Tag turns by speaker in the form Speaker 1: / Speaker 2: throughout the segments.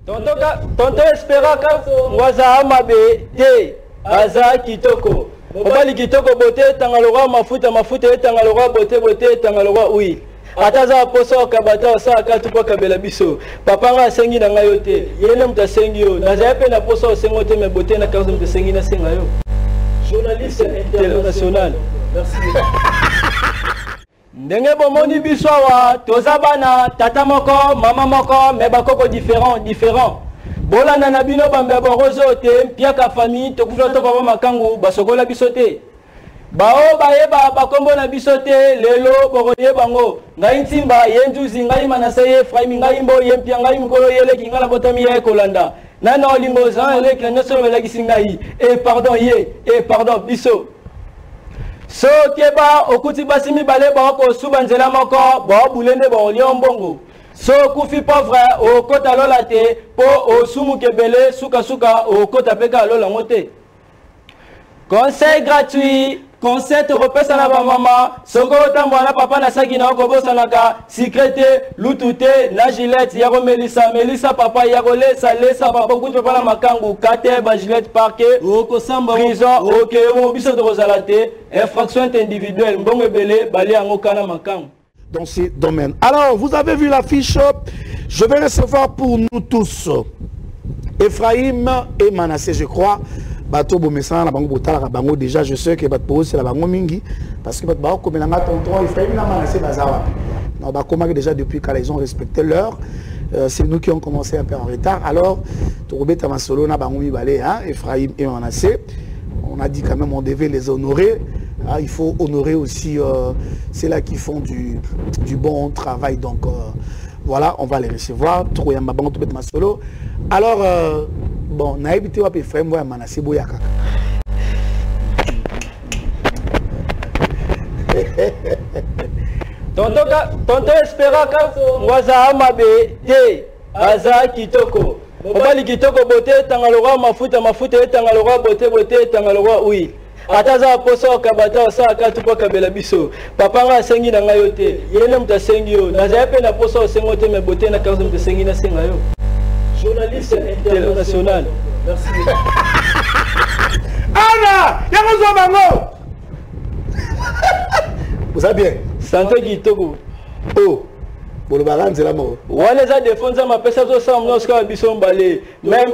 Speaker 1: Tonto espéra waza mabe te aza kitoko. Obali kitoko bote tangaloga mafuta tangaloga bote tangaloga huile. Ataza poso kabata osaka tupo kabela biso. Papa nga sengi na ngayo te. Yene muta sengi yo. Naza pe na poso sengo te me bote na kazo muta sengi na senga yo. Journaliste international. Merci. Ndenge bomoni biso wa toza bana tata moko mama moko me bakoko différent. Bolanda na bino bambe borozo te piaka famille to kufa to baba makangu basokola biso te. Bao bayeba bakombo na biso te lelo bokoye bango ngai ntimba yenduzi ngai manaseye Efraim ngai mbo yempia ngai mukolo yele kingala botami ya kolanda nana olingo zan ele kina so melaki singai pardon biso so keba okuti basimi bale ba ko suba nzela moko ba bulende ba oliombongo so kufi pauvre o kota lola te po o sumu kebele suka o kota peka lola ngote. Conseil gratuit. Conseil repesa na ba mama soko tambo na papa na saki na okobosa naka secrete lutute na Gillette ya Melissa papa ya lesa papa kutu papa na makangu kate ba Gillette parquet oko samba prison OK mo biso de rozalate infraction individuelle mbongo belé bali ango kana makangu
Speaker 2: dans ces domaines. Alors vous avez vu l'affiche, je vais recevoir pour nous tous Ephraim et Manassé je crois. Bato bomesana na bango botala ka bango déjà je sais que bato c'est la bango mingi parce que bato ba ko menanga tonton Ephraim na Manassé bazawa. Non ba comment déjà depuis quand ils ont respecté l'heure c'est nous qui ont commencé un peu en retard alors to robeta masolo na bango mibale hein Ephraim et Manassé on a dit quand même on devait les honorer hein, il faut honorer aussi c'est là qui font du bon travail donc voilà on va les recevoir trop yamba bango to beta masolo alors bon, na habité wa pe frère moi Manassé boya kaka.
Speaker 1: Tonto espéra waza mabe te aza kitoko. Obali kitoko bote tangaloga mafuta tangaloga bote tangaloga huile. Ataza poso kabata osaka tupo kabela biso. Papa nga sengi na ngayo te. Yene muta sengi yo. Naza pe na poso sengo te me bote na kazo muta sengi na senga yo. Journaliste international. Merci.
Speaker 2: Anna, Bango. Vous savez bien.
Speaker 1: Santé Kitoko.
Speaker 2: Oh. Pour le baran, c'est la mort.
Speaker 1: Wale za défense ma pesa to sam no ska bison balé. Même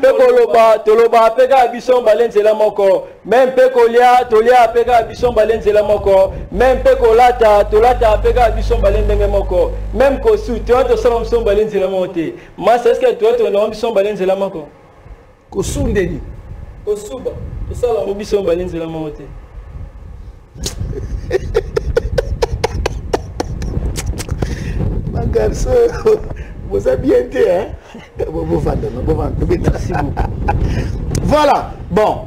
Speaker 1: pe koloba, toloba peka bison balé c'est la moko. Même pe kolia, tolia peka bison balé c'est la moko. Même pe kolata, tolata peka bison balé ndenge moko. Même kosu, toi to sam bison balé c'est la monté. Moi c'est ce que toi to no bison balé c'est la moko.
Speaker 2: Kosu ndeni.
Speaker 1: Kosuba, to ça la bison balé c'est la monté.
Speaker 2: Ma garçon, vous avez bien été, hein? Merci beaucoup. Voilà, bon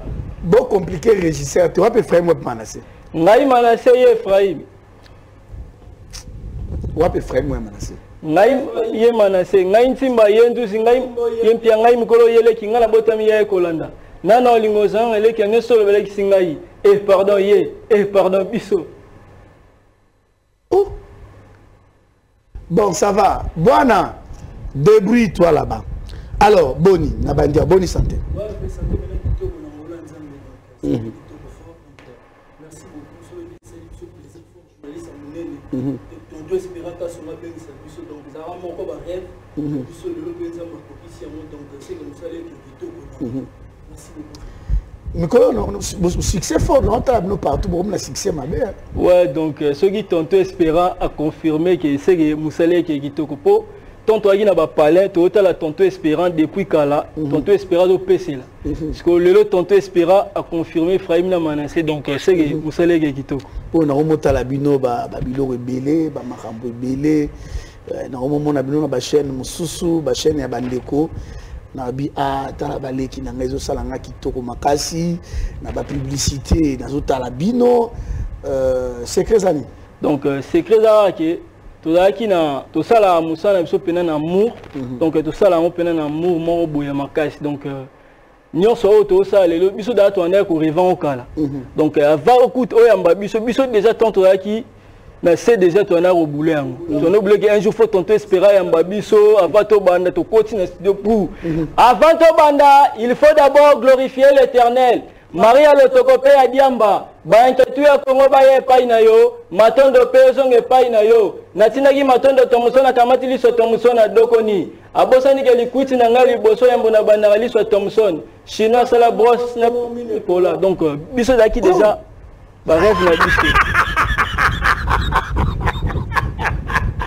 Speaker 2: compliqué régisseur, tu vas pas Ephraim ou Manassé?
Speaker 1: Ngai Manassé et Ephraim.
Speaker 2: Ou pas Ephraim ou Manassé?
Speaker 1: Ngai ye Manassé, ngai ntimba yenduzi ngai yempia ngai mukolo yele kingala botami ya kolanda. Nana olingozan ele kenge solo bele kisingai. Pardon biso.
Speaker 2: Oh. Bon, ça va. Buana, débrouille-toi là-bas. Alors, Boni, Nabandia, Boni santé. Merci beaucoup. Succès fort, nous partout, pour le succès, ma mère.
Speaker 1: Ouais, donc, ceux qui t'ont espéré à confirmer que c'est que Moussalé qui est Gitokopo, tonto agi na ba palais, to la tonto espérant depuis Kala, tonto espérant au PC là. Parce que le tonto espérant a confirmé Ephraim na Manassé, donc c'est que Moussalé qui est Kitoko.
Speaker 2: Pour na remonter la bino ba bilo rebelle, ba makambo rebelle, na remonter na bino ba chaîne mususu, ba chaîne ya bandeko. Na bi a tala baleki na ngezo salanga kitoko makasi na ba publicité na zo tala bino secret zani
Speaker 1: donc secret za ke to zaki na to sala musala biso pena na amour donc to sala ngo pena na amour mo boya makasi donc nyonso to sala lelo biso da to anda ko revend okala donc va okut oyamba biso déjà tant to zaki mais c'est déjà ton art au boulet. Ton oublié qu'un jour faut tenter espérer un babiso avant ton banda to continue studio pour. Avant ton banda, il faut d'abord glorifier l'Éternel. Maria le tokopé à Diamba. Ba inketu ya Kongo ba ye pai na yo, matondo pe zonge pai na yo. Natina ki matondo tomusona kamati liso tomusona dokoni. Abosani ke likuiti na ngali boso ya mbona banda liso Thomson. Chinois c'est la brosse na pola. Donc biso daki déjà ba rêve na biso.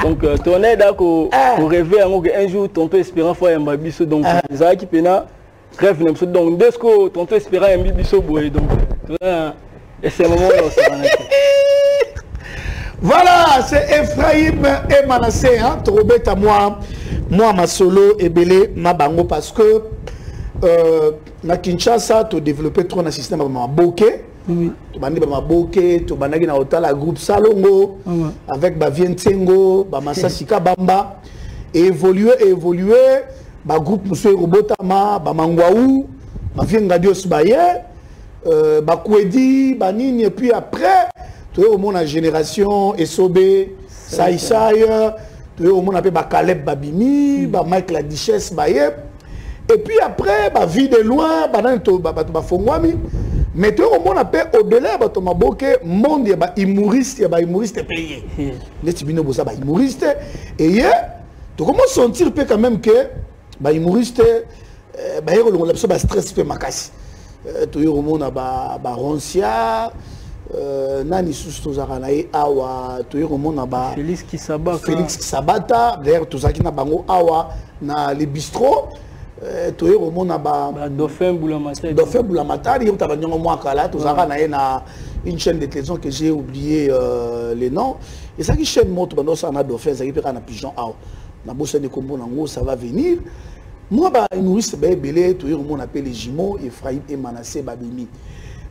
Speaker 1: Donc ton aide pour rêver un jour tonto espérant fois un biso donc ça qui pena rêve na biso donc desco tonto espérant un biso boy donc et c'est le moment là
Speaker 2: voilà, c'est Ephraim et Manassé, hein, Trobet à moi ma solo et belé ma bango parce que na Kinshasa tu développé trop un système ma bokeh. Tu bandi ba boke, tu banagi na hotel la groupe Salongo avec ba Vientengo, ba Masasika Bamba évoluer ba groupe Monsieur Robotama, ba Mangwaou, ba Viengadios Baye, ba Kwedi, ba Nini et puis après tu es au monde la génération Esobé, Saïsaï, tu es au monde appelé ba Caleb Babimi, ba Mike la Duchesse Baye et puis après ba vie de loin, ba ba Fongwami. Mais tu on appelle au-delà de ton maboke monde il y a humoriste payé. Les tibino bossa ba humoriste et tu commences à sentir quand même que ba humoriste ba yero le ba stress pe makasi. Tu au monde ba roncia nani susto zakanae awa tu au monde ba
Speaker 1: Félix
Speaker 2: Kisabata d'ailleurs tout ça qui na bango awa na les bistrots. Tu es au monde
Speaker 1: Dauphin Boulamatari.
Speaker 2: Dauphin Boulamatari, il y a une chaîne de télévision que j'ai oublié les noms. Et ça qui chaîne montre pendant ça na Dauphin, ça qui peut un pigeon out. Na bosse de combo nango ça va venir. Moi ba humoriste ba belé, tu es au monde appelle les jumeaux Ephraim et Manassé Babimi.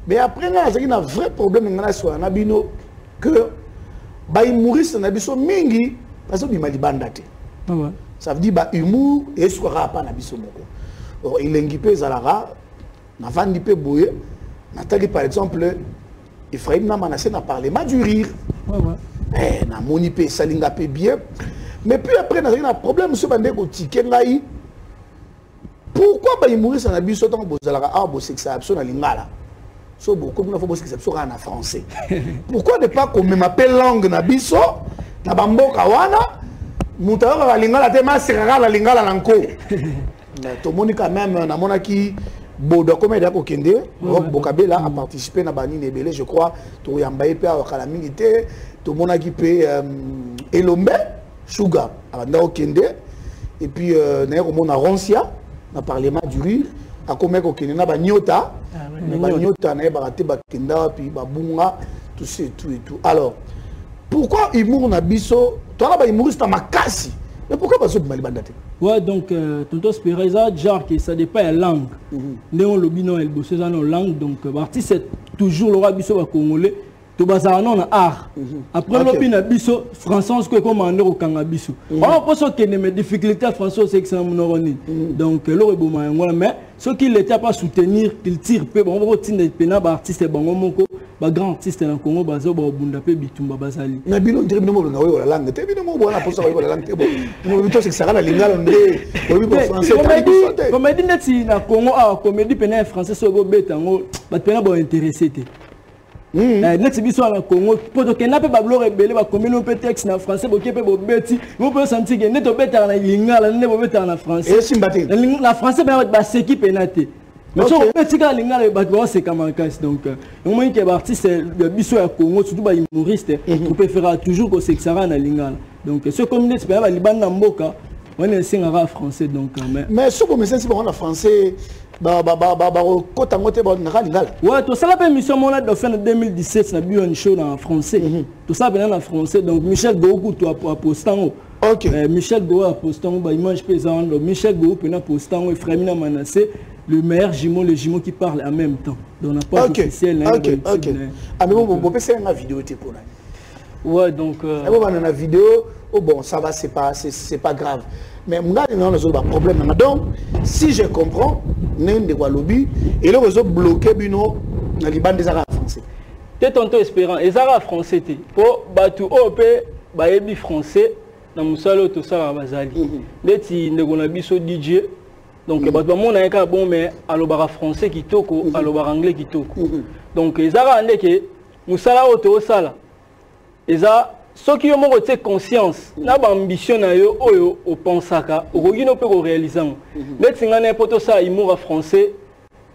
Speaker 2: Mais après là, ça qui un vrai problème ngana sur na bino que ba humoriste na biso mingi parce que bima libandate. Ça veut dire bah humour et ce qu'on a pas na biso moko. Il engipé zalara, na vandi pe boye. Nathalie par exemple, Ephraim na Manassé na parlé ma du rire. Eh na moni pe salinga pe bien. Mais puis après na un problème monsieur bande ko tiké ngai. Pourquoi ba humoriste na biso tant bozalara ah bo sexe absolu na lingala. So beaucoup na faut bo sexe absolu en français. Pourquoi ne pas qu'on m'appelle langue na biso na bamboka wana? Moutawa la lingala te masirara la lingala lanko. Tout le monde quand même na monaki bodo comme il a kokende Rock Bokabela a participé na bani nebele je crois to yambaye pe akala mingité tout le monde qui pe Elombe Sugar abanda okende et puis na ko mona Roncia na parlement du rire a comme kokende na ba nyota na ba raté ba kenda puis ba bunga tout et tout alors pourquoi humour na biso toi là humoriste ma casse mais pourquoi pas ça de malibandate.
Speaker 1: Ouais donc tonton Spireza genre que ça dépend de la langue. Néon lobino el bosse ça non langue donc artiste c'est toujours le roi biso ba congolais to bazara non art. Après lobina biso français ko commander au kanga biso. On pense que les difficultés français c'est que ça mononi. Donc le reboma ngona mais ceux qui l'étaient pas soutenir qu'il tire peu bon on va tiner pena ba artiste bango moko ba grand artiste na Congo bazo ba bunda pe bitumba bazali. Na bino ndire bino mo nga we la langue te bino mo bona posa we la langue te bon. No bito c'est ça la lingala ndé. Obi ba français ta. Comédie neti na Congo a comédie pena français so go betango ba pena ba intéressé te. Neti biso na Congo poto ke na pe ba blore belé ba comédie pe texte na français bo ke pe bo beti. Vous pouvez sentir que neto beta na lingala ne bo beta na français.
Speaker 2: Et simbate.
Speaker 1: La français ba seki penate. Mais si on peut dire que c'est comme un cas, donc au moins que les artistes biso ya Congo surtout les humoristes on préfère toujours que c'est ça na lingala donc ce communauté c'est pas liban na mboka on est singara français donc
Speaker 2: mais ce comme c'est bon en français kota ngote ba na lingala
Speaker 1: ouais tout ça la permission mon a fait en 2017 na bio show en français tout ça bien en français donc Michel Goku to apostango
Speaker 2: OK
Speaker 1: Michel Goku apostango ba image pesant Michel Goku pena apostango Ephraim na Manassé le meilleur jumeau, le jumeau qui parle en même temps. Donc, on n'a pas officiel.
Speaker 2: Ok. Ah, mais bon, on peut faire une vidéo.
Speaker 1: Ouais, donc.
Speaker 2: Une vidéo, oh bon, ça va, c'est pas grave. Mais on a un problème. Donc, si je comprends, on a un lobby et le réseau bloqué, on a des Arabes français.
Speaker 1: te tonto espérant ezara français te po batu op bayebi français na musalo to sala bazali ndeti ndeko na biso DJ donc batu bamona eka bon mais alobara français kitoko alobara anglais kitoko donc ezara ndeke musala oto sala eza soki yo moko te conscience na ba ambition na yo oyo opensaka okogino pe ko réaliser ndeti ngana poto sa humour français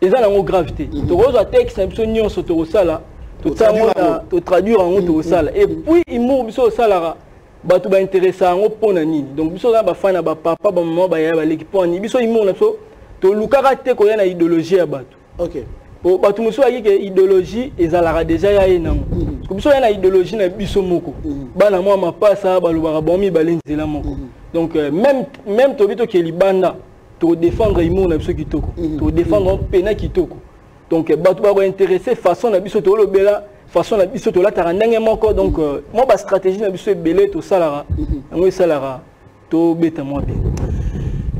Speaker 1: eza nango gravité tokozwa texte na biso nyonso tokosala to traduire en autre sala et puis humour biso salara batu ba intéressé en pona nini donc biso na ba fana ba papa ba maman ba ya ba l'équipe ni biso humour na biso to lukaka te ko ya na idéologie ya batu
Speaker 2: OK
Speaker 1: o batu muso aki ke idéologie ezalara déjà ya enango ko biso ya na idéologie na biso moko bana moi mapasa ba lubaka bomi balenzela moko donc même to bito ke libanda to défendre humour na biso kitoko to défendre pena kitoko donc batu ba intéressé façon na biso to lobela façon na biso to la tarandenge moko donc moi ba stratégie na biso belé to salara ngo salara to beta moi bien.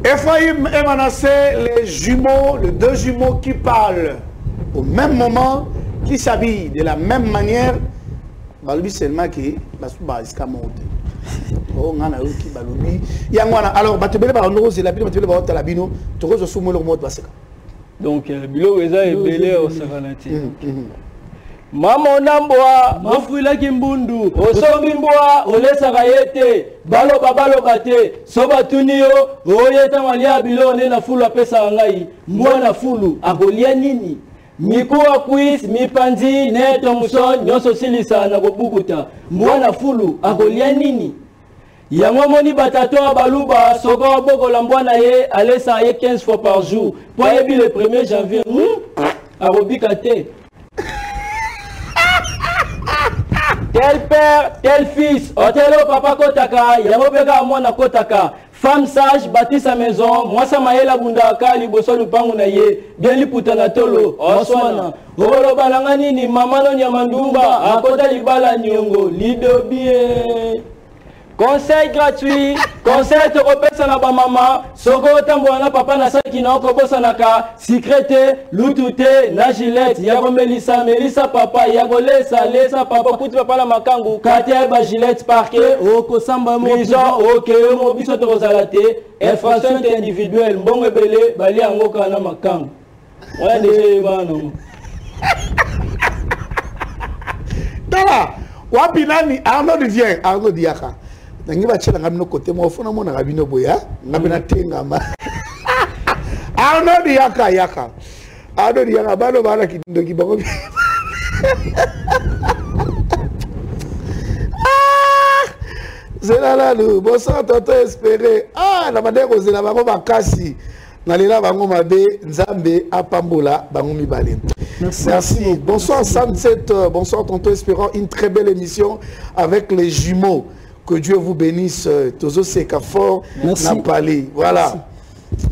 Speaker 2: Ephraim et Manassé, les jumeaux, les deux jumeaux qui parlent au même moment, qui s'habillent de la même manière, balobi seulement qui basuba iska monte. Oh ngana uki balobi yangwana alors batebele ba ndoko la bino batebele ba hota la bino to ko zo sumo lo mot baseka.
Speaker 1: Donc bilo weza ebele o savanati. Mama onamboa mafwila kimbundu osombi mboa olesaka yete balo bate soba tunio oyeta malia bilone na fulu apesa ngai mboa na fulu akolia nini mikuwa quiz mipanzi neto muson nyoso silisa na kobukuta mboa na fulu akolia nini yango moni batato baluba soko bokola mbwana ye alesa ye 15 fois par jour pour yebi le 1er janvier arobika te. Tel père, tel fils, otelo papa kotaka, yango peka mwana kotaka. Femme sage bâtit sa maison, moi sa maela bundaka liboso lupangu na ye, bien liputa na tolo, oswana. Olo balanga nini mama no nyamandumba, akota libala nyongo, lidobie. Conseil gratuit, conseil te repesa na ba mama, soko tambola na papa na saki na okobosa naka, secrete, lutute, na gilette, yago melisa papa, yago lesa papa, kuti papa na makangu, kate ba gilette parquet, oko samba mo prison, ok, mo biso to rozalate, infraction individuelle, mbongo ebele, bali yango kana makangu. Wala deje bano.
Speaker 2: Dala, wapi nani, Arnaud vient, Arnaud Diaka. Nangi ba chela ngamino kote mo fona mo na kabino boya ngamina tenga ma Arnaud yaka Arnaud yaka balo bana kindo kibako zela la lu bosa toto espérer na madeko zela bango bakasi na lela bango mabe nzambe apambola bango mibale. Merci. Bonsoir Sunset, bonsoir tonton espérant une très belle émission avec les jumeaux. Que Dieu vous bénisse, Tozo Sekafor, Napali. Voilà. Merci.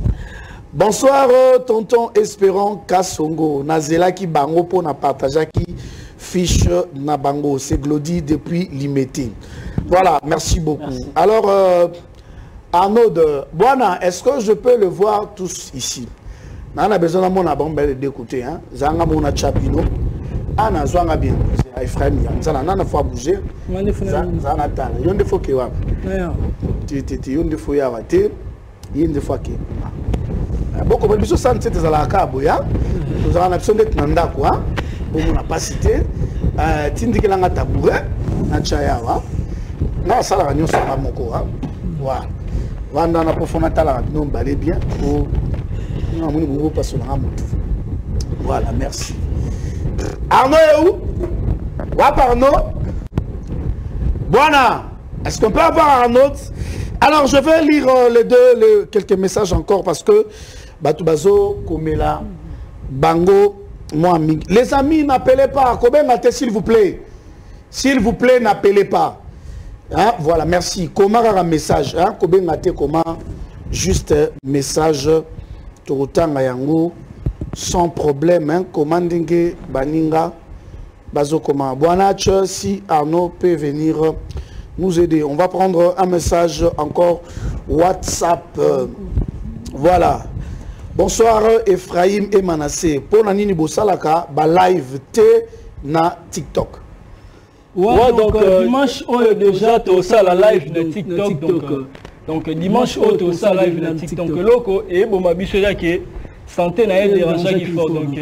Speaker 2: Bonsoir, tonton Espérant Kassongo. Nazela ki bango pour na partager qui fiche na bango. C'est Glody depuis Limeti. Voilà, merci beaucoup. Merci. Alors, Arnaud, Boana, est-ce que je peux le voir tous ici? On a besoin de mon abonnement d'écouter. Zanga mona chapino. Ana zwanga bien. Ephraim yanzana nana faut bouger zana tala yonde faut ke wapa ti yonde faut ya wate yonde faut ke boko ba biso santé tezala ka boya tozala na biso ndet nanda kwa bomo na pasité tindikela nga tabouret na chaya wa na sala ranyo sala moko wa wanda na profona tala non balé bien o na moni bobo paso na moto. Voilà, merci. Arnaud est où? Arnaud. Buona. Est-ce qu'on peut avoir Arnaud? Alors je vais lire quelques messages encore parce que Batubazo, Komela, Bango, moi, les amis, n'appelez pas. S'il vous plaît. S'il vous plaît, n'appelez pas. Hein? Voilà, merci. Comment un message? Hein? Comment juste message. Sans problème. Hein? Commanding Baninga. Bazo comment. Buonach, si Arnaud peut venir nous aider. On va prendre un message encore WhatsApp. Voilà. Bonsoir Ephraim et Manassé. Pour Nanini Bosalaka, ba live T na TikTok.
Speaker 1: Ouais, donc dimanche déjà tout ça la live de TikTok donc dimanche tout ça live de TikTok loko et bon ma biso ya que santé na dérangeant qui fort donc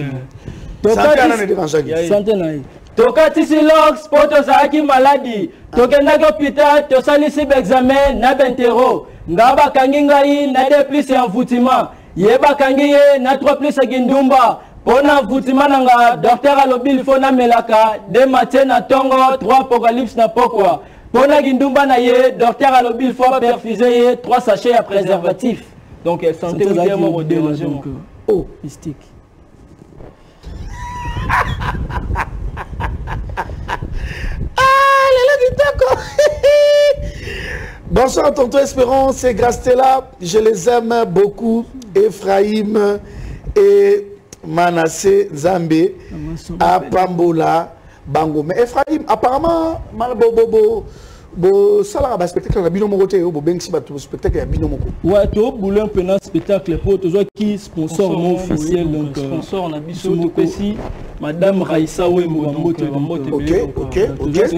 Speaker 1: santé na tokati silox poto za ki maladie tokenda ko hôpital to salisi examen na bentero ngaba kangi ngai na 2 plus envoûtement yeba kangi na 3 plus gindumba pona envoûtement nanga docteur alobi il faut na melaka de matin na tongo 3 apocalypse na pokwa pona gindumba na ye docteur alobi il faut perfuser 3 sachets à préservatif donc santé vraiment au dérangement
Speaker 3: oh mystique.
Speaker 2: Bonsoir tonton Espérance, c'est Grastella, je les aime beaucoup, Ephraim et Manassé Zambé à Pambola Bango. Mais Ephraim, apparemment, ça là, spectacle la binomo côté, au Benxi batu spectacle la binomo.
Speaker 1: Ouais, tu boulon pendant spectacle pour tous qui sponsor non officiel donc sponsor na biso to pesi madame Raissa Wembo Mbote. OK.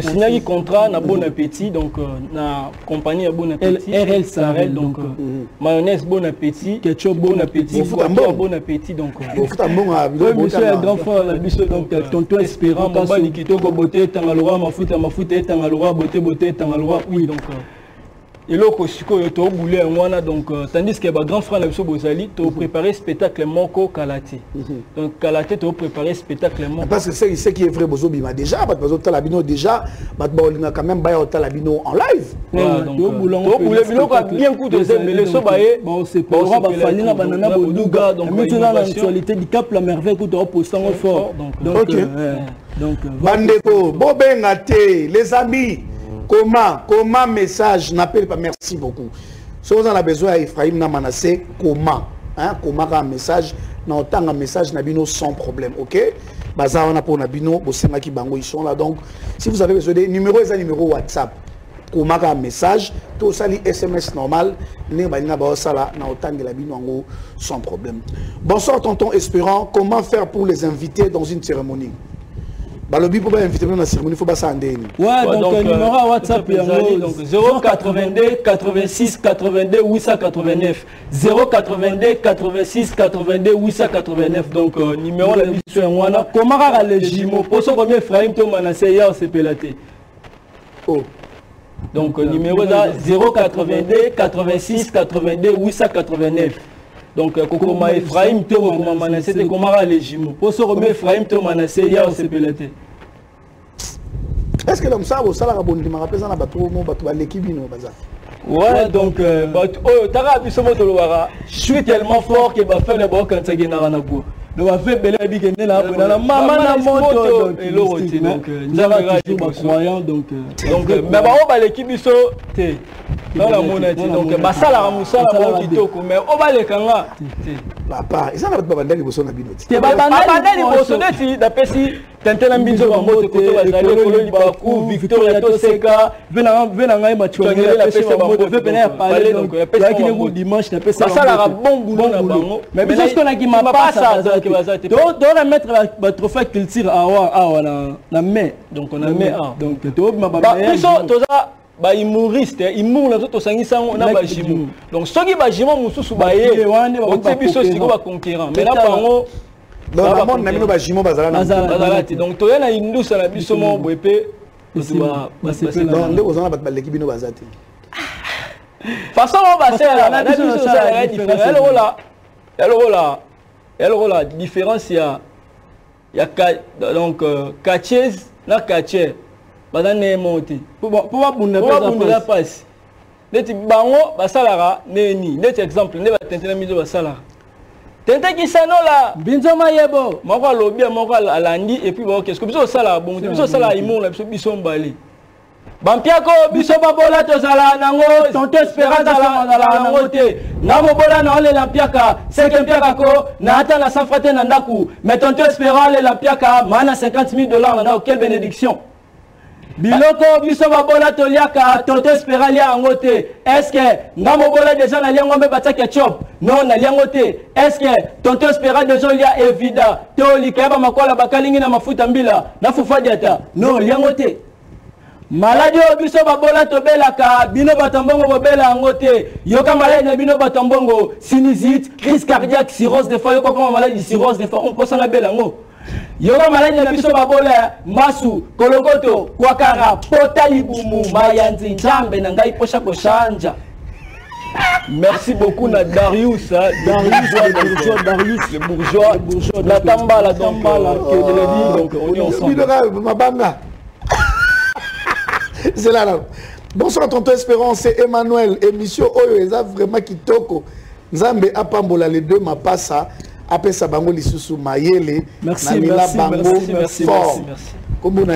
Speaker 1: Signé contrat na bon appétit donc na compagnie à bon appétit RL Sarel donc mayonnaise bon appétit, ketchup bon appétit, bon appétit donc monsieur est grand frère la biso donc tonton Espérant Bamba Likitoko beauté tangalora mafuta tangalora beauté oui donc et là tu as boulé un donc tandis que grand frère Nabiso Bozali tu as préparé spectacle Moko Kalaté donc Kalaté tu as préparé spectacle Moko
Speaker 2: parce que c'est ce qui est vrai Bozo Bima déjà parce que Talabino déjà quand même bailler Talabino en live
Speaker 1: donc tu as boulé biloko bien coup de mais le sobaye bon c'est pas va falloir na banana boduga donc maintenant l'actualité du Cap la merveille que tu as posté en fort donc
Speaker 2: bandeko bobengate les amis. Comment message n'appelle pas merci beaucoup. Si vous en avez besoin Ephraim na Manassé, comment un message na autant un message nabino sans problème, OK? Baza on a pour nabino bosema ki bango ils sont là donc si vous avez besoin des numéros et numéro WhatsApp, comment un message, tout ça li SMS normal, ne balina ba sala na autant de labino ngo sans problème. Bonsoir tonton Espérant, comment faire pour les inviter dans une cérémonie? Balobi pour inviter dans la cérémonie, il faut pas s'endeigner.
Speaker 1: Ouais, donc numéro WhatsApp donc 082 86 82 889 082 86 82 889 donc numéro la mission wana comment ra le jimo pour ce premier Ephraim to Manassé ya c'est pelaté. Oh. Donc numéro là 082 86 82 889. Donc comment Ephraim to comment Manassé te comment ra le jimo pour ce premier Ephraim to Manassé ya c'est pelaté.
Speaker 2: Est-ce que l'homme ça vous ça la bonne me rappelle ça na bateau mon bateau à l'équipe no bazar.
Speaker 1: Ouais donc tara biso moto lo wara je suis tellement fort que va faire le bon quand ça gena na go. Le va faire belé bi gena na mama na moto et le roti donc nzanga toujours croyant donc mais ba o ba l'équipe biso te dans la monnaie donc ba sala musala ba kitoko mais o ba le kanga
Speaker 2: papa ils en a pas bandali boso na binoti.
Speaker 1: Te ba bandali boso neti da pesi tentela mbizo ba moto koto bazali kololi ba ku Victoria Toseka vena ngai machongela la pesa ba moto veut venir parler donc ya ki ne dimanche na pesa ça la bon boulot na bango mais biso ce qu'on a qui m'a pas ça doit remettre ba trophée culture awa na mai donc on a mai donc to ba biso toza ba humoriste humour na to sangisa na ba jimo donc soki ba jimo mususu ba ye on te biso siko ba conquérant mais là bango
Speaker 2: donc la monde namino ba jimo bazala
Speaker 1: donc to yana indusa na biso mo boepe
Speaker 2: donc nde ozana ba l'équipe bino bazati
Speaker 1: façon on va faire na biso ça est différent elle la différence il y a donc Katchez na Katcher bazane monter pour bunda passe neti bango basalara neni neti exemple ne ba tentena mizo basalara tente ki sano la binzo mayebo moko lobia moko alandi et puis bon qu'est-ce que biso sala bon biso sala imo la biso mbali bampiako biso babola tozala nango tonto Espérance ala nango te na mobola na ole lampiaka 5 mpiaka ko na ata na safrate na ndaku mais tonto Espérance le lampiaka mana $50,000 na quelle bénédiction biloko biso babola toliaka toto espéra lia yango te. Est-ce que ngamo bola déjà na liango mbe batia ketchup? Non na liango te. Est-ce que tonto espéra déjà lia evida to likaba makola bakalingi na mafuta mbila na fufa diata? Non liango te. Maladi o biso babola tobelaka bino batambongo bobela yango te. Yoka maladi na bino batambongo sinusite, crise cardiaque, cirrhose de foie, yoka comme maladie cirrhose de foie on peut s'en bela yango. Yoka maladi na biso babola masu kolokoto kwakara pota libumu mayanzi njambe na ngai posha koshanja. Merci beaucoup na Darius, Darius le bourgeois, la tambala que de le dire, donc on est ensemble.
Speaker 2: C'est là. Bonsoir tonton Espérance, c'est Emmanuel. Émission Oyo Eza vraiment kitoko. Nzambe apambola les deux ma passa. Après ça bango lisusu mayele.
Speaker 1: Merci, merci.
Speaker 2: Comme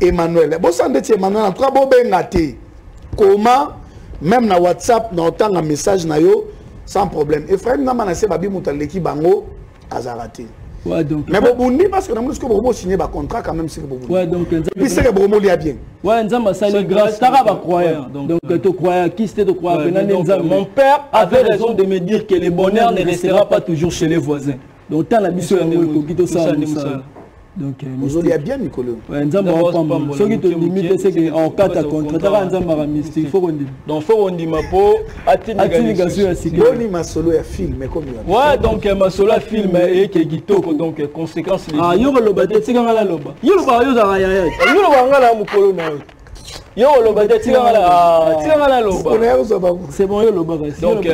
Speaker 2: Emmanuel. Bonsoir ndeti Emmanuel. En tout cas bobengate. Comment même na WhatsApp na autant un message na yo sans problème. Et frère na manase babi mutaleki bango azarate.
Speaker 1: Ouais, donc,
Speaker 2: mais bon, parce que nous avons signé un contrat quand même.
Speaker 1: Ouais, donc,
Speaker 2: puis c'est que Bromo lia bien.
Speaker 1: Ouais, c'est grâce. Tu vas croire. Donc, tu crois, qui c'était de croire? Mon père avait raison de me dire que le bonheur ne restera pas toujours chez les voisins. Donc, tu as la mission de ça. Donc,
Speaker 2: vous allez bien, Nicolas.
Speaker 1: Ouais, ce qui te limite, c'est qu'en cas de contrat, il faut qu'on dise. Donc, il faut qu'on dise ma peau.
Speaker 2: Boni ma solo ya film, mais comme
Speaker 1: ouais, donc ma solo ya film et qui est kitoko, donc conséquences. Ah, yo le bade tika ngala loba. Yo le ba yo za ya ya. Yo le ba ngala mukolo na yo. Yo le bade tika ngala loba. C'est bon yo le ba. Donc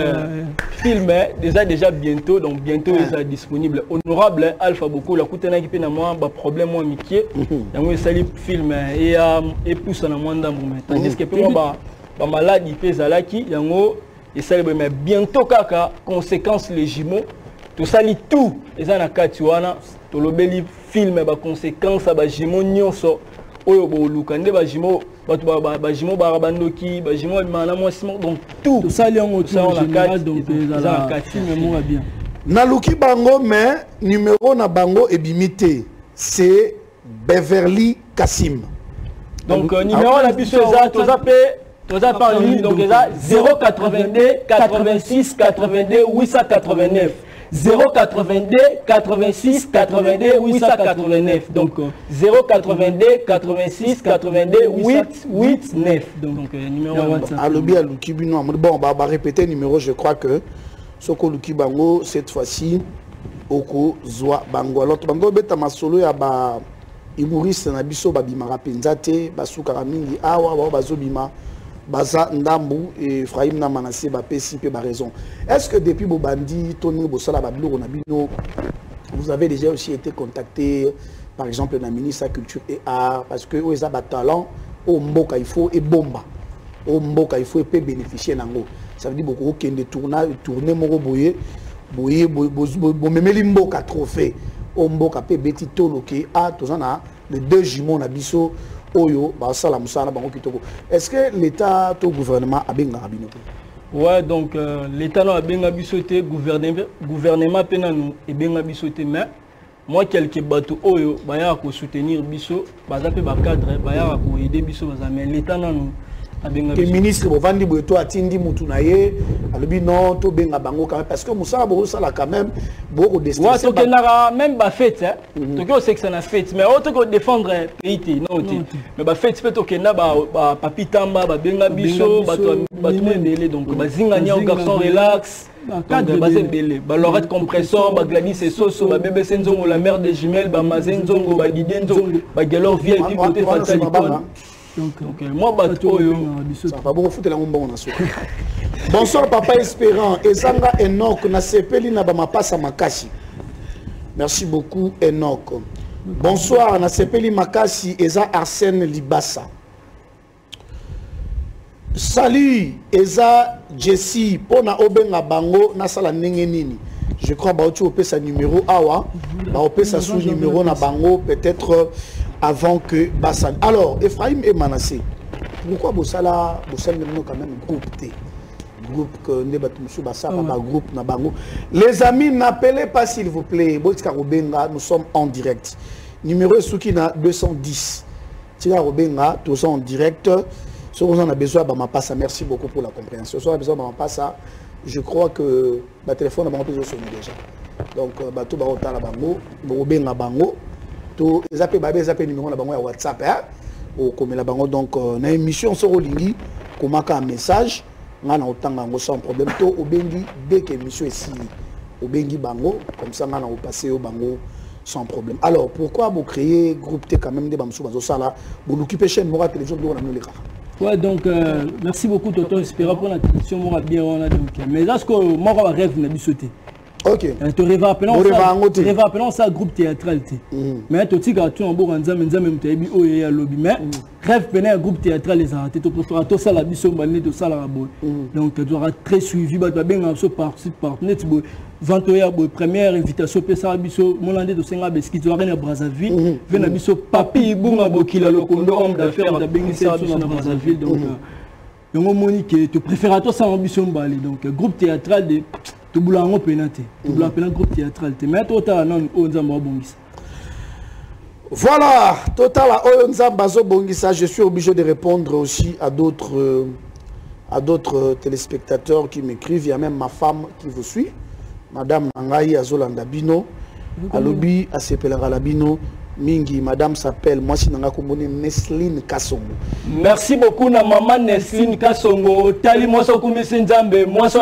Speaker 1: film déjà bientôt, donc bientôt il sera disponible. Honorable Alpha beaucoup la kutena qui pena moi ba problème moi mikié. Donc il sali film et pousse na mwanda moment. Tandis que pour moi ba malade il pèse là qui yango et ça mais bientôt kaka conséquences les jumeaux tout ça lit tout et ça na katiwana to lobeli film ba conséquences ba jumeaux nyonso oyo bo lukande ba jumeaux ba jumeaux ba bandoki ba jumeaux mana moi donc tout ça li yango ça na kati donc ça na kati film moi bien
Speaker 2: na luki bango mais numéro na bango ebimité c'est Beverly Kassim
Speaker 1: donc numéro la biso ça to zape tout ça par ligne, donc déjà 082 86 82 889 082 86 82 889 donc 082 86 82 889 donc numéro WhatsApp.
Speaker 2: Alobi aluki bino bon bah répéter numéro je crois que soko luki bango cette fois-ci oko zwa bango alors bango beta masolo ya ba humoriste na biso ba bimara penzate basuka mingi awa ba bazobima Baza Ndambu et Ephraim Namanase Bapesi pe ba raison. Est-ce que depuis Bobandi, Tony Bosala Babilo Ronabino, vous avez déjà aussi été contacté par exemple dans le ministre de la Culture et Art parce que vous avez talent au Mboka il faut et bomba. Au Mboka il faut et peut bénéficier nango. Ça veut dire beaucoup qu'il y a des tournées moro boye memeli Mboka trophée. Au Mboka peut beti toloke a tous les deux jumeaux na biso Oyo, est-ce que l'État, le gouvernement a bien rabino?
Speaker 1: Ouais, donc l'État a bien bisoté, gouvernement penanou et bien bisoté, mais moi quelques bateaux Oyo, baya ko soutenir biso, baza pe ba cadre, baya ko aider biso mais l'État non.
Speaker 2: Le ministre Bovandi Boeto atindi Moutunaye, alobi non, to benga bango quand même parce que Moussa Borosa là quand même beaucoup de
Speaker 1: ouais, donc il a même ba fête hein. Donc on sait que c'est une fête mais autre que défendre pays non mais ba fête peut que na ba papitamba ba benga biso ba tout belé donc ba zingania garçon relax donc ba belé ba lorette compresseur ba Gladys et Soso ba bébé Senzongo la mère des jumelles ba Mazenzongo ba Didenzo ba Gelor VIP côté Fatal Icon. Donc moi bateau
Speaker 2: ça va beaucoup foutre la bombe na soko. Bonsoir papa Espérant ezanga Enoch na sepeli na ba mapasa makasi. Merci beaucoup Enoch. Bonsoir na sepeli makasi eza Arsène Libassa. Salut eza Jessie pona obenga bango na sala ndenge nini. Je crois ba tu opesa numéro awa ba opesa sous numéro na bango peut-être avant que Bassan. Alors, Ephraim et Manassé, pourquoi Bossala quand même groupe T? Groupe que groupe Nabango. Les amis, n'appelez pas s'il vous plaît. Nous sommes en direct. Numéro Soukina 210 tika robenga tout ça en direct. Si on a besoin de ma passe, merci beaucoup pour la compréhension. Si on a besoin de ma passe, je crois que le téléphone a besoin de sonner déjà. Donc, tout va au bango, robenga bango, tout les numéro na bango à WhatsApp, ou comme la bango donc na émission sur Olingi, comment un message, on a autant sans problème. Tout au bengi dès que l'émission est signée, au bengi bango, comme ça on a passé au bango. Sans problème. Alors, pourquoi vous créez groupe T quand même des Bamsou Bazosala, vous l'occupez chez Mora Télévision de les gars?
Speaker 1: Ouais, donc merci beaucoup Toto, j'espère pour la question Mora bien donc mais là ce que moi rêve n'a pas sauté.
Speaker 2: OK.
Speaker 1: Tu rêves appelons ça groupe théâtral. Mais tu sais que tu en bon nzambe même tu es au ya lobby mais rêve peine un groupe théâtral les arrêter tu préfères tout ça la biso balné de ça la bonne. Donc tu dois être très suivi ba bien en partenaire Vantoya première invitation pesa biso molande de senga beski tu na Brazzaville vena biso papi bunga bokila lokondo homme d'affaires da bengi ça na Brazzaville donc donc Monique tu préfères toi ça ambition bali donc groupe théâtral de tu boulango penate tu boulango penate groupe théâtral te mais total non o nzamba bongisa.
Speaker 2: Voilà, total o nzamba zo bongisa, je suis obligé de répondre aussi à d'autres téléspectateurs qui m'écrivent, il y a même ma femme qui vous suit. Madame Nangaï Azolanda Bino, Alobi Asepela Labino, Mingi, madame s'appelle, moi si Nanga Komone Nesline Kassongo.
Speaker 1: Merci beaucoup, na maman Nesline Kassongo, Tali Moso Kumisi Nzambe, moi so